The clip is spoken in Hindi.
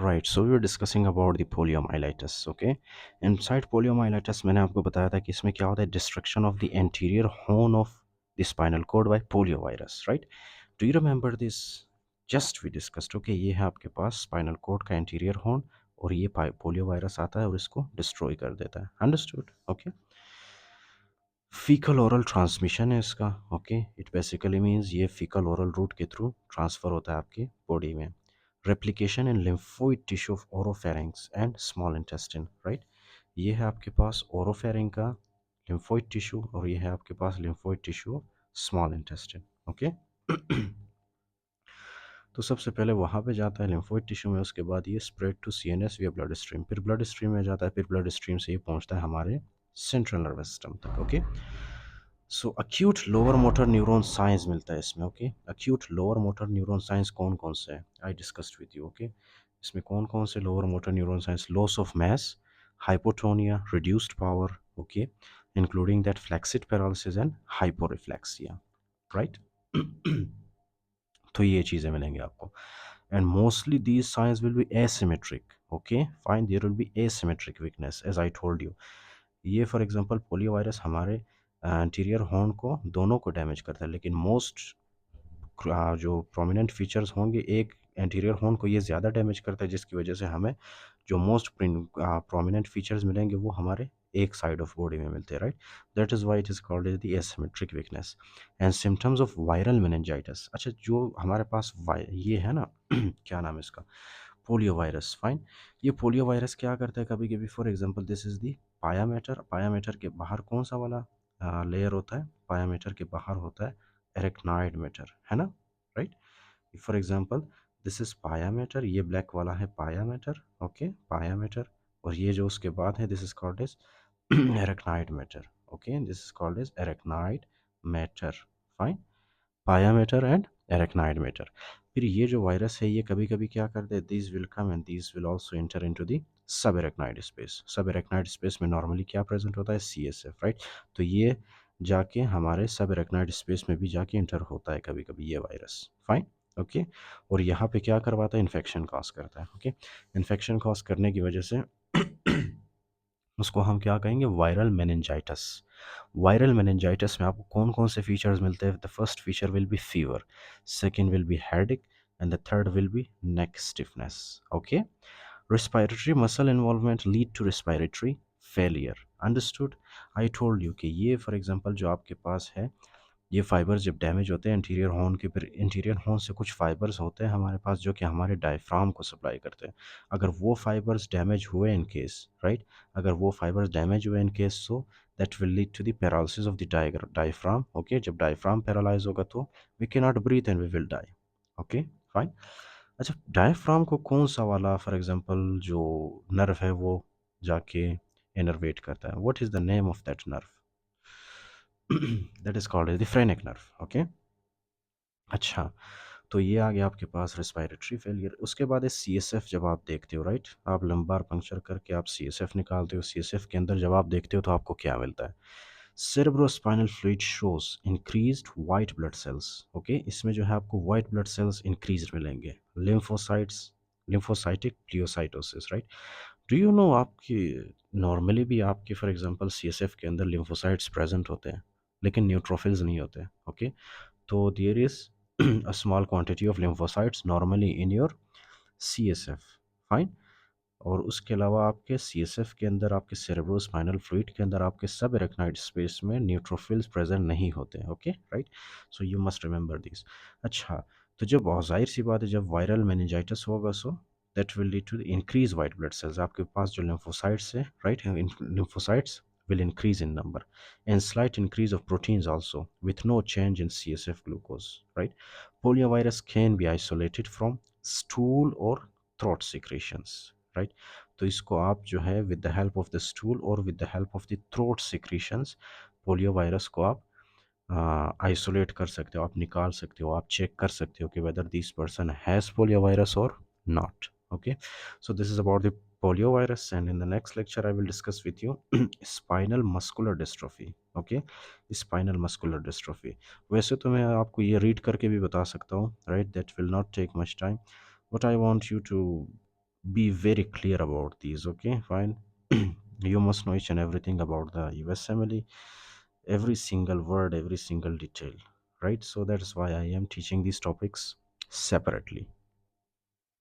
Right, so we are discussing about the poliomyelitis. Okay, inside poliomyelitis मैंने आपको बताया था कि इसमें क्या होता है, destruction of the anterior horn of the spinal cord by polio virus. Right, do you remember this? Just we discussed. Okay, ये है आपके पास स्पाइनल कॉर्ड का एंटीरियर हॉर्न और ये पोलियो वायरस आता है और इसको डिस्ट्रॉय कर देता है. Understood? Okay, faecal oral transmission है इसका. ओके, इट बेसिकली मीन्स ये फीकल ओरल रूट के थ्रू ट्रांसफ़र होता है आपकी बॉडी में. Replication in lymphoid tissue of oropharynx and small intestine. Right, ये है आपके पास ओरोफेरिंग का लिम्फोइड टिश्यू और ये है आपके पास lymphoid tissue of small intestine. Okay, तो सबसे पहले वहाँ पे जाता है लिम्फोइड टिश्यू में, उसके बाद ये स्प्रेड टू सीएनएस विया ब्लड स्ट्रीम, फिर ब्लड स्ट्रीम में जाता है, फिर ब्लड स्ट्रीम से ये पहुँचता है हमारे सेंट्रल नर्वस सिस्टम तक. Okay, so acute lower motor neuron signs मिलता है इसमें. Okay, acute lower motor neuron signs कौन कौन से है, I discussed with you. Okay, इसमें कौन कौन से lower motor neuron signs, loss of mass, hypotonia, reduced power. Okay, including that flaccid paralysis and hyporeflexia. Right, तो ये चीज़ें मिलेंगी आपको. And mostly these signs will be asymmetric. Okay fine, there will be asymmetric weakness as I told you. ये फॉर एग्जांपल पोलियो वायरस हमारे एंटीरियर हॉर्न को दोनों को डैमेज करता है, लेकिन मोस्ट जो प्रोमिनेंट फीचर्स होंगे, एक एंटीरियर हॉर्न को ये ज़्यादा डैमेज करता है, जिसकी वजह से हमें जो मोस्ट प्रोमिनेंट फीचर्स मिलेंगे वो हमारे एक साइड ऑफ बॉडी में मिलते हैं. Right, that is why it is called as the asymmetric weakness. And symptoms of viral meningitis. अच्छा, जो हमारे पास ये है ना क्या नाम है इसका, पोलियो वायरस. फाइन, ये पोलियो वायरस क्या करता है कभी कभी, for example this is the pia mater. Pia mater के बाहर कौन सा वाला लेयर होता है, पायामेटर के बाहर होता है एरेक्नॉइड मैटर, है ना. Right, for example this is pia mater, ये ब्लैक वाला है पायामेटर. ओके, पायामेटर, और ये जो उसके बाद है this is called as arachnoid mater. Okay, this is called as arachnoid mater. Fine, pia mater and arachnoid mater. फिर ये जो वायरस है ये कभी कभी क्या करते हैं, this will come and this will also enter into the sub arachnid space. सब एरेक्नाइड स्पेस में नॉर्मली क्या प्रेजेंट होता है, सीएसएफ. राइट, तो ये जाके हमारे सब एरेक्नाइड स्पेस में भी जाके इंटर होता है कभी कभी ये वायरस. फाइन, ओके, और यहाँ पे क्या करवाता है, इन्फेक्शन कॉज करता है. ओके, इन्फेक्शन कॉज करने की वजह से उसको हम क्या कहेंगे, वायरल मेनिंजाइटिस. वायरल मेनिंजाइटिस में आपको कौन कौन से फीचर्स मिलते हैं, the first feature will be fever, second will be headache and the third will be neck stiffness. Okay, respiratory muscle involvement lead to respiratory failure. Understood? I told you कि ये फॉर एग्जांपल जो आपके पास है, ये फाइबर्स जब डैमेज होते हैं इंटीरियर हॉर्न के, फिर इंटीरियर हॉर्न से कुछ फाइबर्स होते हैं हमारे पास जो कि हमारे डायफ्राम को सप्लाई करते हैं. अगर वो फाइबर्स डैमेज हुए इन केस, राइट, अगर वो फाइबर्स डैमेज हुए in case, so that will lead to the paralysis of the diaphragm. Okay, जब डायफ्राम पैरालाइज होगा तो we can not breathe and we will die. Okay fine. अच्छा, डायफ्राम को कौन सा वाला फॉर एग्जांपल जो नर्व है वो जाके इनर्वेट करता है, what is the name of that nerve? That is called as the phrenic nerve. Okay, अच्छा, तो ये आ गया आपके पास रेस्पिरेटरी फेलियर. उसके बाद है सीएसएफ. जब आप देखते हो, राइट, आप लंबार पंक्चर करके आप सीएसएफ निकालते हो, सीएसएफ के अंदर जब आप देखते हो तो आपको क्या मिलता है, cerebrospinal fluid shows increased white blood sales. Okay, इसमें जो है आपको वाइट ब्लड सेल्स इंक्रीज मिलेंगे, lymphocytes, lymphocytic pleocytosis. Right, do you know आपकी नॉर्मली भी आपके फॉर एग्जांपल सीएसएफ के अंदर लिम्फोसाइट्स प्रेजेंट होते हैं लेकिन न्यूट्रोफिल्स नहीं होते. Okay, so there is a small quantity of lymphocytes normally in your CSF. Fine, और उसके अलावा आपके CSF के अंदर, आपके सेरेब्रोस्पाइनल फ्लूइड के अंदर, आपके सब एरेक्नाइड स्पेस में न्यूट्रोफिल्स प्रेजेंट नहीं होते. Okay, right, so you must remember this. अच्छा, तो जब जाहिर सी बात है जब वायरल मेनिंजाइटिस होगा, so that will lead to increase white blood cells. आपके पास जो लिम्फोसाइट्स है, right, lymphocytes will increase in number, and slight increase of proteins also with no change in CSF glucose. Right, poliovirus can be isolated from stool or throat secretions. Right, तो इसको आप जो है with the help of the stool or with the help of the throat secretions, polio virus को आप आइसोलेट कर सकते हो, आप निकाल सकते हो, आप चेक कर सकते हो कि whether this person has polio virus or not. Okay, so this is about the polio virus, and in the next lecture I will discuss with you spinal muscular dystrophy. Okay, spinal muscular dystrophy. वैसे तो मैं आपको ये रीड करके भी बता सकता हूँ, right, that will not take much time, but I want you to be very clear about these. Okay, fine. You must know each and everything about the US family, every single word, every single detail, right? So that's why I am teaching these topics separately.